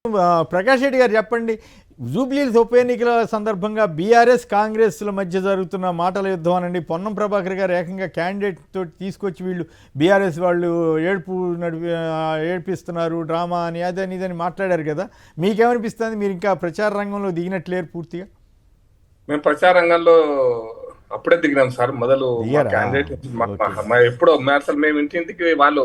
ప్రకాష్ రెడ్డి గారు చెప్పండి. జూబ్లీహిల్స్ ఉప ఎన్నికల సందర్భంగా బీఆర్ఎస్ కాంగ్రెస్ల మధ్య జరుగుతున్న మాటల యుద్ధం అనండి. పొన్నం ప్రభాకర్ గారు ఏకంగా క్యాండిడేట్ తోటి తీసుకొచ్చి వీళ్ళు బీఆర్ఎస్ వాళ్ళు ఏడిపిస్తున్నారు డ్రామా అని అదని ఇదని మాట్లాడారు కదా. మీకేమనిపిస్తుంది? మీరు ఇంకా ప్రచార రంగంలో దిగినట్లేరు పూర్తిగా? మేము ప్రచార రంగంలో అప్పుడే దిగినాం సార్. మొదలు క్యాండిడేట్ ఎప్పుడో అసలు మేము ఇంటింటికి వాళ్ళు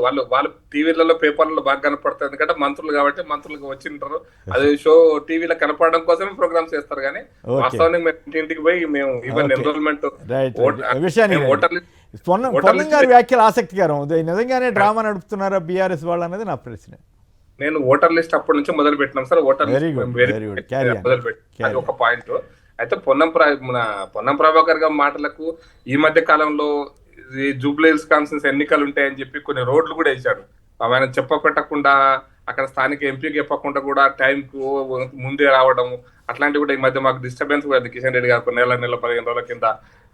టీవీలలో పేపర్లలో బాగా కనపడతారు, ఎందుకంటే మంత్రులు కాబట్టి మంత్రులకు వచ్చింటారు. అది షో టీవీలో కనపడడం కోసమే ప్రోగ్రామ్స్ చేస్తారు. కానీ వాస్తవానికి మేము ఇంటింటికి పోయి మేము ఈవెన్ ఎన్రోల్మెంట్ వ్యాఖ్యలు ఆసక్తికరం. నిజంగానే డ్రామా నడుపుతున్నారా బీఆర్ఎస్ వాళ్ళు అన్నది నా ప్రశ్న. నేను ఓటర్ లిస్ట్ అప్పటి నుంచి మొదలు పెట్టినాం సార్. ఓటర్ మొదలు పెట్టి ఒక పాయింట్. అయితే పొన్నం ప్రభాకర్ గారి మాటలకు ఈ మధ్య కాలంలో జూబ్లీహిల్స్ కాన్ఫరెన్స్ ఎన్నికలు ఉంటాయని చెప్పి కొన్ని రోడ్లు కూడా వేశాడు. ఆయన చెప్పకుండా అక్కడ స్థానిక ఎంపీకి చెప్పకుండా కూడా టైంకు ముందే రావడం అట్లాంటివి కూడా ఈ మధ్య మాకు డిస్టర్బెన్స్ కూడా కిషన్ రెడ్డి గారు నెల 15 రోజుల కింద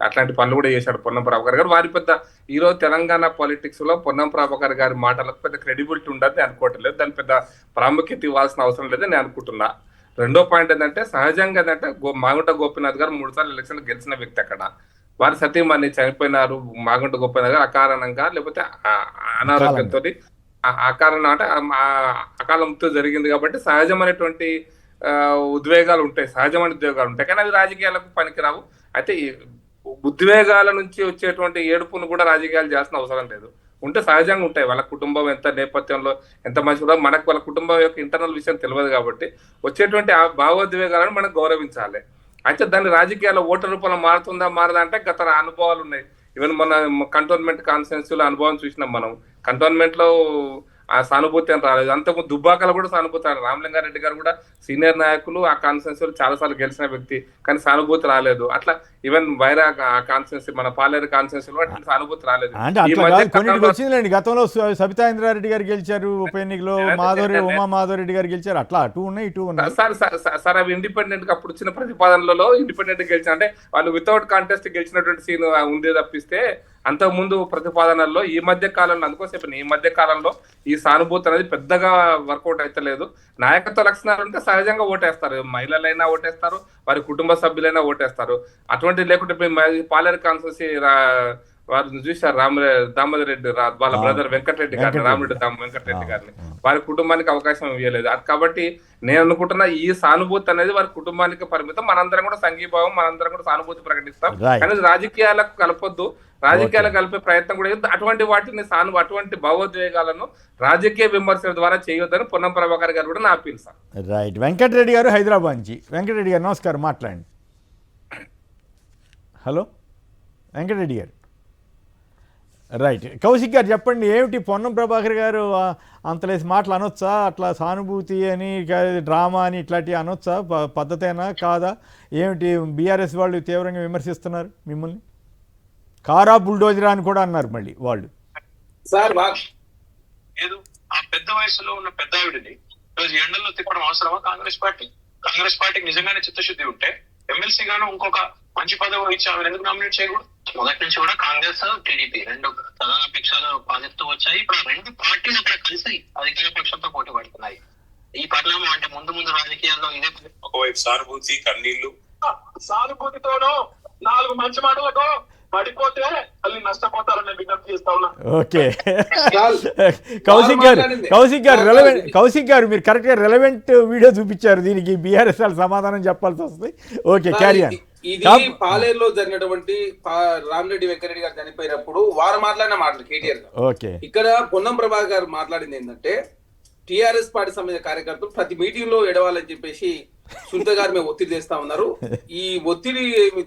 అట్లాంటి పనులు కూడా చేశాడు పొన్నం ప్రభాకర్ గారు. వారి పెద్ద ఈరోజు తెలంగాణ పాలిటిక్స్ లో పొన్నం ప్రభాకర్ గారి మాటలకు పెద్ద క్రెడిబిలిటీ ఉండదు అనుకోవట్లేదు. దాని పెద్ద ప్రాముఖ్యత ఇవ్వాల్సిన అవసరం లేదని నేను అనుకుంటున్నా. రెండో పాయింట్ ఏంటంటే సహజంగా ఏంటంటే మాగుంట గోపీనాథ్ గారు 3 సార్లు ఎలక్షన్లు గెలిచిన వ్యక్తి. అక్కడ వారి సతీమణి చనిపోయినారు మాగుంట గోపీనాథ్ గారు అకారణంగా, లేకపోతే అనారోగ్యంతో అకారణం అంటే అకాలంతో జరిగింది. కాబట్టి సహజమైనటువంటి ఉద్వేగాలు ఉంటాయి, సహజమైన ఉద్వేగాలు ఉంటాయి. కానీ అవి రాజకీయాలకు పనికిరావు. అయితే ఉద్వేగాల నుంచి వచ్చేటువంటి ఏడుపును కూడా రాజకీయాలు చేయాల్సిన అవసరం లేదు. ఉంటే సహజంగా ఉంటాయి. వాళ్ళ కుటుంబం ఎంత నేపథ్యంలో ఎంత మంచి కూడా మనకు వాళ్ళ కుటుంబం యొక్క ఇంటర్నల్ విషయం తెలియదు కాబట్టి వచ్చేటువంటి ఆ భావోద్వేగాలను మనం గౌరవించాలి. అయితే దాన్ని రాజకీయాల ఓటర్ రూపంలో మారుతుందా మారదా అంటే గత అనుభవాలు ఉన్నాయి. ఈవెన్ మన కంటోన్మెంట్ కాన్స్టిట్యున్సీలో అనుభవం చూసినాం మనం. కంటోన్మెంట్ లో ఆ సానుభూతి అని రాలేదు. అంతకు దుబ్బాకలు కూడా సానుభూతి రాలేదు. రామలింగారెడ్డి గారు కూడా సీనియర్ నాయకులు, ఆ కాన్స్టిట్యున్సీలో చాలా సార్లు గెలిచిన వ్యక్తి, కానీ సానుభూతి రాలేదు. అట్లా ఈవెన్ వైరా కాన్స్టిట్యున్సీ మన పాలేరు కాన్స్టిట్యున్సీలో సానుభూతి రాలేదు. గతంలో సబితా ఇంద్రారెడ్డి గారు గెలిచారు ఉప ఎన్నికలో, ఉమా మాధవరెడ్డి గారు గెలిచారు. అట్లా అటు ఉన్నాయి ఇటు ఉన్నాయి సార్. అవి ఇండిపెండెంట్ గా అప్పుడు వచ్చిన ప్రతిపాదనలలో ఇండిపెండెంట్ గెలిచిన అంటే వాళ్ళు వితౌట్ కాంటెస్ట్ గెలిచినటువంటి సీన్ ఉంది తప్పిస్తే అంతకు ముందు ప్రతిపాదనల్లో ఈ మధ్య కాలంలో అందుకోసం ఈ మధ్య కాలంలో ఈ సానుభూతి అనేది పెద్దగా వర్కౌట్ అయితే లేదు. నాయకత్వ లక్షణాలు ఉంటే సహజంగా ఓటేస్తారు. మహిళలైనా ఓటేస్తారు, వారి కుటుంబ సభ్యులైనా ఓటేస్తారు. అటువంటి లేకుంటే పాలేరు కాన్స్టిట్యున్సీ వారిని చూశారు, దామోదర్ రెడ్డి వాళ్ళ బ్రదర్ వెంకటరెడ్డి గారిని, రామరెడ్డి వెంకటరెడ్డి గారిని, వారి కుటుంబానికి అవకాశం ఇవ్వలేదు. కాబట్టి నేను అనుకుంటున్నా ఈ సానుభూతి అనేది వారి కుటుంబానికి పరిమితం. మనందరం కూడా సంఘీభావం, మనందరం కూడా సానుభూతి ప్రకటిస్తాం. కానీ రాజకీయాలకు కలపొద్దు, రాజకీయాలు కలిపే ప్రయత్నం కూడా అటువంటి వాటిని అటువంటి భావోద్వేగాలను రాజకీయ విమర్శల ద్వారా చేయొద్దని పొన్నం ప్రభాకర్ గారు కూడా నా అప్పీల్ సార్. రైట్. వెంకటరెడ్డి గారు హైదరాబాద్ నుంచి. వెంకటరెడ్డి గారు నమస్కారం, మాట్లాడండి. హలో వెంకటరెడ్డి గారు. రైట్. కౌశిక్ గారు చెప్పండి, ఏమిటి పొన్నం ప్రభాకర్ గారు అంతలేసి మాటలు అనొచ్చా? అట్లా సానుభూతి అని డ్రామా అని ఇట్లాంటివి అనొచ్చా? పద్ధతేనా కాదా? ఏమిటి బీఆర్ఎస్ వాళ్ళు తీవ్రంగా విమర్శిస్తున్నారు మిమ్మల్ని? కారా బుల్డోజరా అని కూడా అన్నారు మళ్ళీ వాళ్ళు. సార్ ఏదో ఆ పెద్ద వయసులో ఉన్న పెద్ద ఆవిడని రోజు ఎండల్లో తిప్పడం అవసరమా? కాంగ్రెస్ పార్టీకి నిజంగానే చిత్తశుద్ధి ఉంటే ఎమ్మెల్సీ గాను ఇంకొక మంచి పదవి ఇచ్చి ఆమెను ఎందుకు నామినేట్ చేయకూడదు? మొదటి నుంచి కూడా కాంగ్రెస్ టీడీపీ రెండు ప్రధాన పక్షాలు పాలిస్తూ వచ్చాయి. ఇప్పుడు రెండు పార్టీలు అక్కడ కలిసి అధికార పక్షంతో పోటీ పడుతున్నాయి. ఈ పరిణామం అంటే ముందు రాజకీయాల్లో ఇదే. ఒకవైపు సానుభూతి, కన్నీళ్లు. సానుభూతితోనో 4 మంచి మాటలతో పడిపోతే మళ్ళీ నష్టపోతారని విజ్ఞప్తి చేస్తా ఉన్నా. ఓకే కౌశిక్ గారు మీరు కరెక్ట్ గా రెలవెంట్ వీడియో చూపించారు. దీనికి బీఆర్ఎస్ వాళ్ళు సమాధానం చెప్పాల్సి వస్తుంది. Okay, carry on. ఇది పాలేరులో జరిగినటువంటి రామిరెడ్డి వెంకరెడ్డి గారు చనిపోయినప్పుడు వారు మాట్లాడిన మాటలు కేటీఆర్ గారు. ఓకే. ఇక్కడ పొన్నం ప్రభాకర్ గారు మాట్లాడింది ఏంటంటే టిఆర్ఎస్ పార్టీ సంబంధించిన కార్యకర్తలు ప్రతి మీటింగ్ లో ఎడవాలని చెప్పేసి సునీత గారు మేము ఒత్తిడి చేస్తా ఉన్నారు. ఈ ఒత్తిడి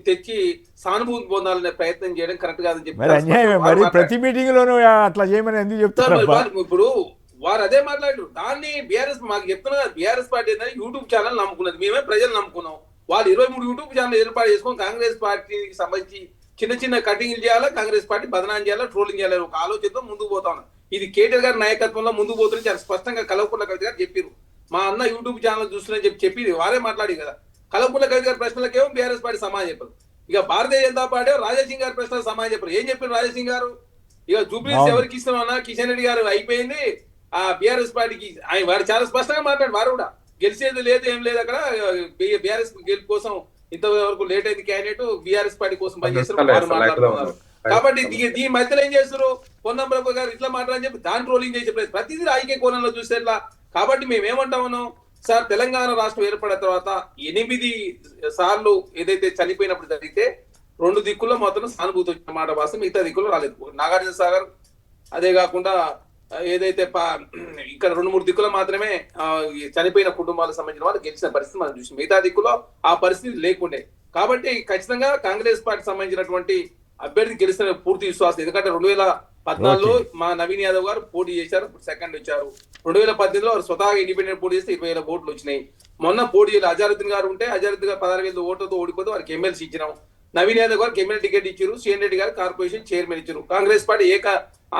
తెచ్చి సానుభూతి పొందాలనే ప్రయత్నం చేయడం కరెక్ట్ కాదని చెప్పి ప్రతి మీటింగ్ లోనూ అట్లా చేయమని ఎందుకు చెప్తారు? ఇప్పుడు వారు అదే మాట్లాడారు. దాన్ని బీఆర్ఎస్ మాకు చెప్తున్నారు. బీఆర్ఎస్ పార్టీ ఏంటంటే యూట్యూబ్ ఛానల్ నమ్ముకున్నది, మేమే ప్రజలు నమ్ముకున్నాం. వాళ్ళు 23 యూట్యూబ్ ఛానల్ ఏర్పాటు చేసుకొని కాంగ్రెస్ పార్టీకి సంబంధించి చిన్న కటింగ్లు చేయాలా, కాంగ్రెస్ పార్టీ బదనాం చేయాలా, ట్రోలింగ్ చేయాలి ఒక ఆలోచనతో ముందుకు పోతా ఉన్నారు. ఇది కేటీఆర్ గారి నాయకత్వంలో ముందుకు పోతుంది చాలా స్పష్టంగా కల్వకుంట్ల కవిత గారు చెప్పారు. మా అన్న యూట్యూబ్ ఛానల్ చూస్తున్నా చెప్పి వారే మాట్లాడి కదా. కల్వకుంట్ల కవిత గారి ప్రశ్నలకేమో బీఆర్ఎస్ పార్టీ సమాధానం చెప్పారు. ఇక భారతీయ జనతా పార్టీ రాజాసింగ్ గారి ప్రశ్నలకు సమాధానం చెప్పారు. ఏం చెప్పారు రాజాసింగ్ గారు? ఇక జూబ్లీహిల్స్ ఎవరికి ఇస్తున్నామన్నా కిషన్ రెడ్డి గారు అయిపోయింది, ఆ బీఆర్ఎస్ పార్టీకి వారు చాలా స్పష్టంగా మాట్లాడు. వారు కూడా గెలిచేది లేదు ఏం లేదు అక్కడ. బీఆర్ఎస్ గెలుపు కోసం ఇంతవరకు లేట్ అయింది క్యాండిడేట్ బీఆర్ఎస్ పార్టీ కోసం పనిచేస్తారు వారు మాట్లాడుతున్నారు. కాబట్టి ఈ మధ్యలో ఏం చేస్తారు, పొన్నం ప్రభు గారు ఇట్లా మాట్లాడని చెప్పి దాని ట్రోలింగ్ చేసే ప్రయత్నం ప్రతిదీ రాజకీయ కోణంలో చూస్తే ఎట్లా. కాబట్టి మేము ఏమంటామను సార్, తెలంగాణ రాష్ట్రం ఏర్పడిన తర్వాత 8 సార్లు ఏదైతే చనిపోయినప్పుడు జరిగితే 2 దిక్కుల్లో మాత్రం సానుభూతి వచ్చిన మాట వాస్తవం, మిగతా దిక్కుల్లో రాలేదు. నాగార్జున సాగర్ అదే కాకుండా ఏదైతే ఇక్కడ 2-3 దిక్కులు మాత్రమే చనిపోయిన కుటుంబాలకు సంబంధించిన వాళ్ళు గెలిచిన పరిస్థితి మనం చూసాం. మిగతా దిక్కులో ఆ పరిస్థితి లేకుండే. కాబట్టి ఖచ్చితంగా కాంగ్రెస్ పార్టీ సంబంధించినటువంటి అభ్యర్థి గెలిచిన పూర్తి విశ్వాసం. ఎందుకంటే 2014లో మా నవీన్ యాదవ్ గారు పోటీ చేశారు, సెకండ్ వచ్చారు. 2018లో వారు స్వతహాగా ఇండిపెండెంట్ పోటీ చేస్తే 20,000 ఓట్లు వచ్చినాయి. మొన్న పోటీ అజారుద్దీన్ గారు ఉంటే అజారుద్దీన్ గారు 16,000 ఓట్లతో ఓడిపోతే వారికి ఎమ్మెల్సీ ఇచ్చినాం. నవీన్ యాదవ్ గారికి ఎమ్మెల్యే టికెట్ ఇచ్చారు, సిఎన్ రెడ్డి గారు కార్పొరేషన్ చైర్మన్ ఇచ్చారు. కాంగ్రెస్ పార్టీ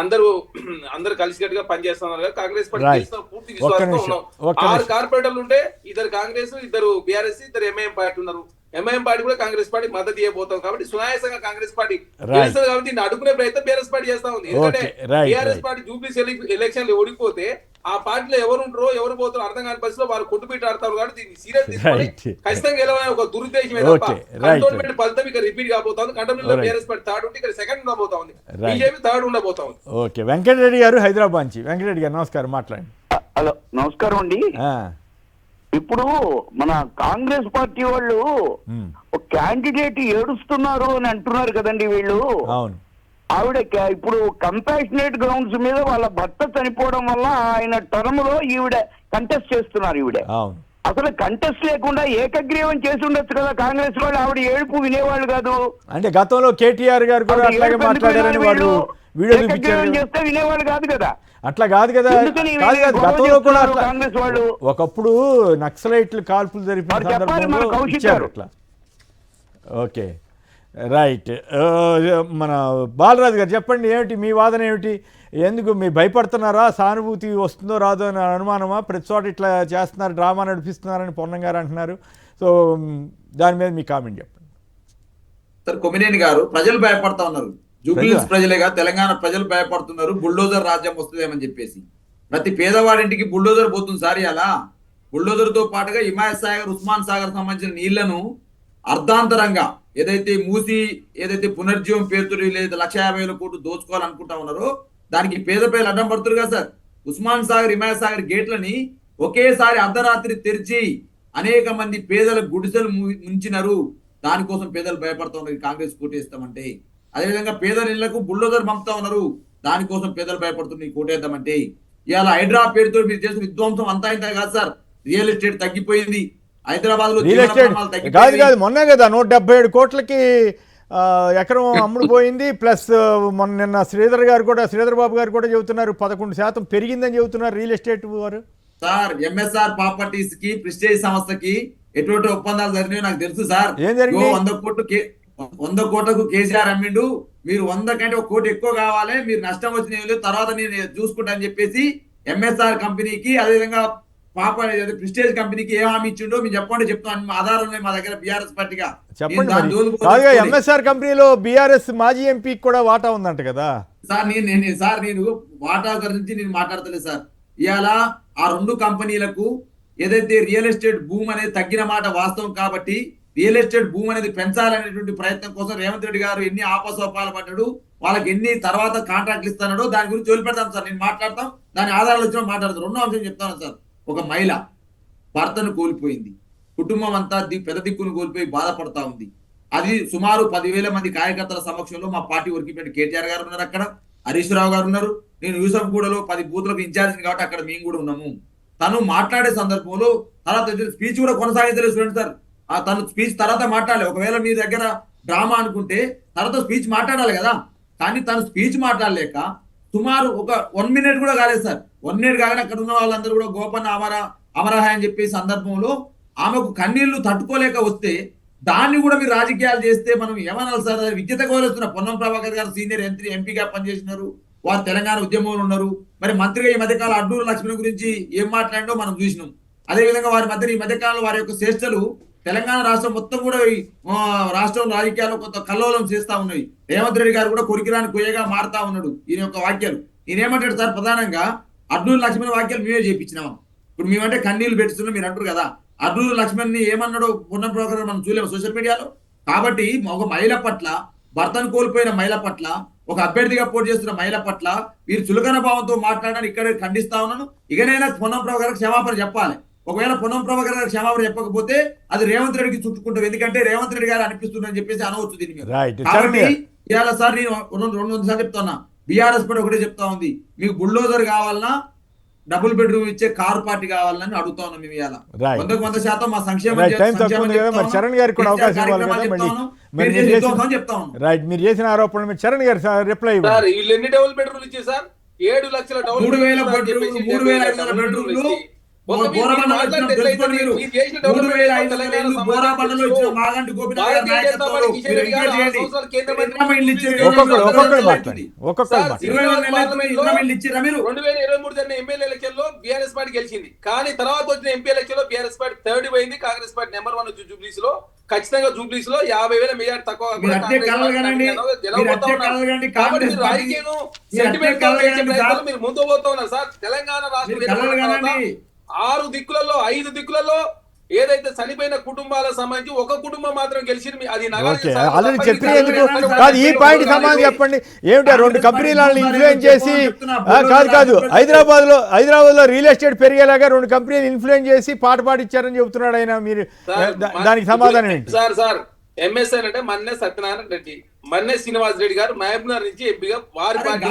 అందరూ కలిసికట్టుగా పనిచేస్తున్నారు. కాంగ్రెస్ పార్టీ గెలిచిన పూర్తి విశ్వాసంతో ఉన్నాం. 6 కార్పొరేటర్లు ఉంటే 2 కాంగ్రెస్, 2 బీఆర్ఎస్, 2 ఎంఐఎం పార్టీ ఉన్నారు. ఎంఐఎం పార్టీ కూడా కాంగ్రెస్ పార్టీ మద్దతు ఇవ్వబోతాం. కాబట్టి సునాయాసంగా కాంగ్రెస్ పార్టీ గెలుస్తుంది. కాబట్టి అడుగునే ప్రయత్నం బీఆర్ఎస్ పార్టీ చేస్తా ఉంది. ఎందుకంటే బీఆర్ఎస్ పార్టీ జూబ్లీస్ ఎలక్షన్ ఓడిపోతే ఆ పార్టీలో ఎవరు ఉంటారో ఎవరు పోతారో అర్థం కాని పరిస్థితిలో వాళ్ళు కొట్టుబిట్టు ఆడతారు. కాబట్టి దీన్ని సీరియస్ తీసుకొని ఖచ్చితంగా గెలవనే ఒక దురుద్దేశమే తప్ప కంటోన్మెంట్ ఫలితం ఇక్కడ రిపీట్ కాబోతుంది. కంటోన్మెంట్ బీఆర్ఎస్ పార్టీ థర్డ్ ఉంటే ఇక్కడ సెకండ్ ఉండబోతా ఉంది, బీజేపీ థర్డ్ ఉండబోతా ఉంది. ఓకే, వెంకటరెడ్డి గారు హైదరాబాద్ నుంచి. వెంకటరెడ్డి గారు నమస్కారం, మాట్లాడండి. హలో, నమస్కారం అండి. ఇప్పుడు మన కాంగ్రెస్ పార్టీ వాళ్ళు ఒక క్యాండిడేట్ ఏడుస్తున్నారు అని అంటున్నారు కదండి వీళ్ళు. అవును, ఆవిడ ఇప్పుడు కంపాషనేట్ గ్రౌండ్స్ మీద వాళ్ళ భర్త చనిపోవడం వల్ల ఆయన టర్మ్ లో ఈవిడ కంటెస్ట్ చేస్తున్నారు. ఈవిడ అసలు కంటెస్ట్ లేకుండా ఏకగ్రీవం చేసి ఉండొచ్చు కదా కాంగ్రెస్ వాళ్ళు. ఆవిడ ఏడుపు వినేవాళ్ళు కాదు. అంటే గతంలో కేటీఆర్ గారు కూడా అట్లాగే మాట్లాడారని వాళ్ళు వీడియో చేస్తే వినేవాళ్ళు కాదు కదా. అట్లా కాదు కదా, గతంలో కూడా కాంగ్రెస్ వాళ్ళు ఒకప్పుడు నక్సలైట్లు కాల్పులు జరిపిన సందర్భంలో ఇచ్చారు అట్లా. Okay, right. మన బాలరాజు గారు చెప్పండి, ఏమిటి మీ వాదన ఏమిటి? ఎందుకు మీ భయపడుతున్నారా? సానుభూతి వస్తుందో రాదో అని అనుమానమా? ప్రతి చోట ఇట్లా చేస్తున్నారు, డ్రామా నడిపిస్తున్నారని పొన్నం గారు అంటున్నారు. సో దాని మీద మీ కామెంట్ చెప్పండి. సార్, కొమ్మినేని గారు, ప్రజలు భయపడతా ఉన్నారు. జూబ్లీస్ ప్రజలేగా తెలంగాణ ప్రజలు భయపడుతున్నారు బుల్డోజర్ రాజ్యం వస్తుందేమని చెప్పేసి. ప్రతి పేదవాడింటికి బుల్డోజర్ పోతుంది సార్. అలా బుల్డోజర్ తో పాటుగా హిమాయత్ సాగర్, ఉస్మాన్ సాగర్ సంబంధించిన నీళ్లను అర్ధాంతరంగా ఏదైతే మూసి ఏదైతే పునర్జీవం పేరుతో లేదా 150,000 కోట్లు దోచుకోవాలనుకుంటా ఉన్నారో దానికి పేద పేదలు అడ్డం పడుతున్నారు కదా సార్. ఉస్మాన్ సాగర్, హిమాయత్ సాగర్ గేట్లని ఒకేసారి అర్ధరాత్రి తెరిచి అనేక మంది పేదల గుడిసెలు ముంచినారు. దానికోసం పేదలు భయపడుతూ ఉన్నారు కాంగ్రెస్ కోటేస్తామంటే. అదేవిధంగా పేదల ఇళ్లకు బుల్డోజర్ పంపుతా ఉన్నారు, దానికోసం పేదలు భయపడుతున్నారు కోటేద్దామంటే. ఇవాళ హైడ్రా పేరుతో మీరు చేసిన విధ్వంసం అంతా ఇంత కాదు సార్. రియల్ ఎస్టేట్ తగ్గిపోయింది హైదరాబాద్ లో. కాదు, మొన్నే కదా 177 కోట్లకి ఎకరం అమ్ముడు పోయింది. ప్లస్ నిన్న శ్రీధర్ బాబు గారు కూడా చెబుతున్నారు 11% పెరిగిందని చెబుతున్నారు రియల్ ఎస్టేట్ వారు. సార్, ఎంఎస్ఆర్ ప్రాపర్టీస్ కి ప్రెస్టేజ్ సంస్థకి ఎటువంటి ఒప్పందాలు జరిగినాయో నాకు తెలుసు సార్. 100 కోట్లకు కేసీఆర్ అమ్మిండు, మీరు 100 కంటే 1 కోటి ఎక్కువ కావాలి, మీరు నష్టం వచ్చిన తర్వాత నేను చూసుకుంటా అని చెప్పేసి ఎంఎస్ఆర్ కంపెనీకి అదేవిధంగా ప్రెస్టేజ్ కంపెనీకి ఏం హామీ ఇచ్చిండో మీరు చెప్పండి. చెప్తాను, ఆధారం మా దగ్గర బీఆర్ఎస్ పార్టీగా చెప్పండి. ఎంఎస్ఆర్ కంపెనీలో బీఆర్ఎస్ మాజీ ఎంపీకి కూడా వాటా ఉందంట కదా సార్. నేను వాటా గురించి నేను మాట్లాడతలేదు సార్. ఇవాళ ఆ 2 కంపెనీలకు ఏదైతే రియల్ ఎస్టేట్ భూమి అనేది తగ్గిన మాట వాస్తవం. కాబట్టి రియల్ ఎస్టేట్ భూమి అనేది పెంచాలనేటువంటి ప్రయత్నం కోసం రేవంత్ రెడ్డి గారు ఎన్ని ఆపసోపాలు పడ్డాడు, వాళ్ళకి ఎన్ని తర్వాత కాంట్రాక్ట్లు ఇస్తాడో దాని గురించి వదిలిపెడతాం సార్. నేను మాట్లాడతాం, దాని ఆధారాలు వచ్చినా మాట్లాడతాం. 2వ అంశం చెప్తాను సార్. ఒక మహిళ భర్తను కోల్పోయింది, కుటుంబం అంతా పెద్ద దిక్కును కోల్పోయి బాధపడతా ఉంది. అది సుమారు 10,000 మంది కార్యకర్తల సమక్షంలో మా పార్టీ వర్కింగ్ కేటీఆర్ గారు ఉన్నారు, అక్కడ హరీష్ రావు గారు ఉన్నారు, నేను యూసఫ్గూడలో 10 బూత్లకు ఇన్ఛార్జ్ కాబట్టి అక్కడ మేము కూడా ఉన్నాము. తను మాట్లాడే సందర్భంలో తర్వాత స్పీచ్ కూడా కొనసాగించలేదు చూడండి సార్. తను స్పీచ్ తర్వాత మాట్లాడాలి. ఒకవేళ మీ దగ్గర డ్రామా అనుకుంటే తర్వాత స్పీచ్ మాట్లాడాలి కదా. కానీ తను స్పీచ్ మాట్లాడలేక సుమారు ఒక 1 మినిట్ కూడా కాలేదు సార్. 1 మినిట్ కాగానే అక్కడ ఉన్న వాళ్ళందరూ కూడా గోపన్న అమరహాయ్ అని చెప్పే సందర్భంలో ఆమెకు కన్నీళ్లు తట్టుకోలేక వస్తే దాన్ని కూడా మీరు రాజకీయాలు చేస్తే మనం ఏమనాలి సార్? విద్యుత కోరేస్తున్న పొన్నం ప్రభాకర్ గారు సీనియర్ ఎంపీగా పనిచేసినారు, వారు తెలంగాణ ఉద్యమంలో ఉన్నారు. మరి మంత్రిగా ఈ మధ్యకాలం అడ్డూరు లక్ష్మణ్ గురించి ఏం మాట్లాడో మనం చూసినాం. అదేవిధంగా వారి మధ్య ఈ మధ్యకాలంలో వారి యొక్క చేష్టలు తెలంగాణ రాష్ట్రం మొత్తం కూడా రాష్ట్రం రాజకీయాల్లో కొంత కల్లోలం చేస్తా ఉన్నాయి. రేవంత్ రెడ్డి గారు కూడా కొరికిరాని కొయ్యగా మారుతా ఉన్నాడు. ఈయన యొక్క వాక్యాలు ఈయన ఏమంటాడు సార్? ప్రధానంగా అడ్డూరు లక్ష్మణ్ వాక్యాలు మేమే చేయించినాం. ఇప్పుడు మేమంటే కన్నీళ్లు పెట్టుతున్నాం మీరు అంటారు కదా. అర్జున్ లక్ష్మణ్ని ఏమన్నాడు పొన్నం ప్రభాకర్ మనం చూడలేము సోషల్ మీడియాలో. కాబట్టి ఒక మహిళ పట్ల, భర్తను కోల్పోయిన మహిళ పట్ల, ఒక అభ్యర్థిగా పోటీ చేస్తున్న మహిళ పట్ల మీరు చులకన భావంతో మాట్లాడడానికి ఇక్కడ ఖండిస్తా ఉన్నాను. ఇకనైనా పొన్నం ప్రభాకర్ క్షమాపణ చెప్పాలి. ఒకవేళ పొన్నం ప్రభాకర్ గారు క్షమాపణ చెప్పకపోతే అది రేవంత్ రెడ్డికి చుట్టుకుంటాం. ఎందుకంటే రేవంత్ రెడ్డి గారు అనిపిస్తుందని చెప్పేసి అనవచ్చు దీని మీద. కాబట్టి ఇవాళ సార్ నేను రెండు సార్లు చెప్తున్నా, బీఆర్ఎస్ పార్టీ ఒకటే చెప్తా ఉంది, మీకు బుల్డోజర్ కావాలన్నా డబుల్ బెడ్రూమ్ ఇచ్చే కార్ పార్టీ కావాలని అడుగుతా ఉన్నాం మేము. ఇవాళ 100% మా సంక్షేమ రైట్. మీరు చేసిన ఆరోపణలు మీరు చరణ్ గారు రిప్లై సార్. వీళ్ళు ఎన్ని డబుల్ బెడ్రూమ్లు ఇచ్చారు సార్? 7 లక్షల డబుల్ 3,500 బెడ్రూమ్లు బీఆర్ఎస్ పార్టీ గెలిచింది. కానీ తర్వాత వచ్చిన ఎంపీ ఎలక్షన్ లో బీఆర్ఎస్ పార్టీ థర్డ్ పోయింది, కాంగ్రెస్ పార్టీ నెంబర్ 1 జూబ్లీస్ లో. ఖచ్చితంగా జూబ్లీస్ లో 50,000 మెజార్టీ తక్కువ. మీరు ముందు పోతా ఉన్నారు సార్. తెలంగాణ రాష్ట్రం 6 దిక్కులలో 5 దిక్కులలో ఏదైతే చనిపోయిన కుటుంబాలకు సంబంధించి ఒక కుటుంబం మాత్రం గెలిచింది. అది ఆల్రెడీ చెప్పి కాదు. ఈ పాయింట్ సమాధానం చెప్పండి. ఏమిటా 2 కంపెనీలను ఇన్ఫ్లుయెన్స్ చేసి కాదు హైదరాబాద్ లో రియల్ ఎస్టేట్ పెరిగేలాగా 2 కంపెనీలు ఇన్ఫ్లుయెన్స్ చేసి పాట పాడిచ్చారని చెబుతున్నాడు ఆయన. మీరు దానికి సమాధానం ఏంటి సార్? ఎంఎస్ఐ అంటే మన్నే సత్యనారాయణ రెడ్డి, మన్నే శ్రీనివాస్ రెడ్డి గారు మహబూబ్నగర్ నుంచి ఎంపీగా వారి పార్టీ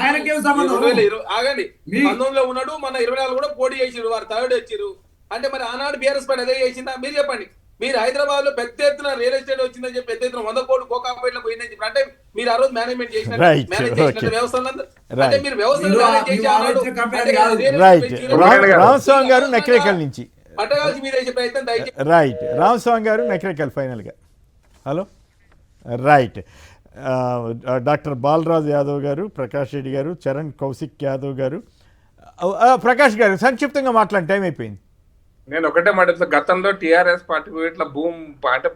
ఆగండి 19లో ఉన్నాడు. మన 24 కూడా పోటీ చేసిరు, వారు థర్డ్ వచ్చారు. అంటే మరి ఆనాడు బీఆర్ఎస్ పార్టీ అదే చేసిందా? మీరు చెప్పండి. మీరు హైదరాబాద్ లో పెద్ద ఎత్తున రియల్ ఎస్టేట్ వచ్చిందని చెప్పి పెద్ద ఎత్తున 100 కోట్లు కోకాపేటలో పోయిందని చెప్పి అంటే మీరు ఆ రోజు మేనేజ్మెంట్ చేసిన వ్యవస్థ అంటే మీరు వ్యవస్థ రామస్వామి గారు నకిరేకల్ నుంచి పట్టగాల్సి మీరు చేసే ప్రయత్నం దయచేసి. రైట్. రామస్వామి గారు నకిరేకల్ ఫైనల్గా. Hello. Right. Doctor Balraj Yadav గారు, ప్రకాష్ రెడ్డి గారు, చరణ్ కౌశిక్ యాదవ్ గారు. ప్రకాష్ గారు సంక్షిప్తంగా మాట్లాడి టైం అయిపోయింది. నేను ఒకటే మాట, గతంలో టీఆర్ఎస్ పార్టీ ఇట్లా భూమి అంటే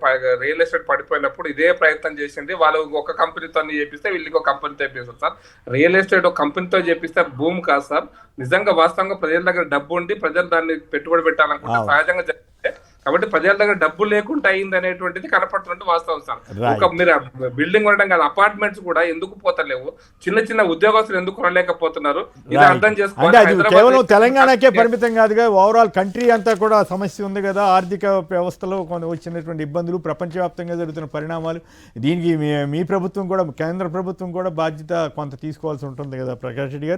రియల్ ఎస్టేట్ పడిపోయినప్పుడు ఇదే ప్రయత్నం చేసింది. వాళ్ళు ఒక కంపెనీతో చేపిస్తే వీళ్ళకి ఒక కంపెనీతో చేపిస్తారు సార్. రియల్ ఎస్టేట్ ఒక కంపెనీతో చేపిస్తే భూమి కాదు సార్. నిజంగా వాస్తవంగా ప్రజల దగ్గర డబ్బు ఉండి ప్రజలు దాన్ని పెట్టుబడి పెట్టాలనుకుంటే సహజంగా జరిగితే, కాబట్టి ప్రజల దగ్గర డబ్బు లేకుండా అయింది అనేటువంటిది కనపడుతున్నట్టు వాస్తవం సార్. ఒక మీరు బిల్డింగ్ ఉండడం కాదు, అపార్ట్మెంట్స్ కూడా ఎందుకు పోతలేవు, చిన్న చిన్న ఉద్యోగస్తులు ఎందుకు కొనలేకపోతున్నారు, ఇది అర్థం చేసుకోవాలి. కేవలం తెలంగాణకే పరిమితం కాదుగా, ఓవరాల్ కంట్రీ అంతా కూడా సమస్య ఉంది కదా. ఆర్థిక వ్యవస్థలో వచ్చినటువంటి ఇబ్బందులు, ప్రపంచవ్యాప్తంగా జరుగుతున్న పరిణామాలు, దీనికి మీ ప్రభుత్వం కూడా, కేంద్ర ప్రభుత్వం కూడా బాధ్యత కొంత తీసుకోవాల్సి ఉంటుంది కదా ప్రకాష్ రెడ్డి గారు.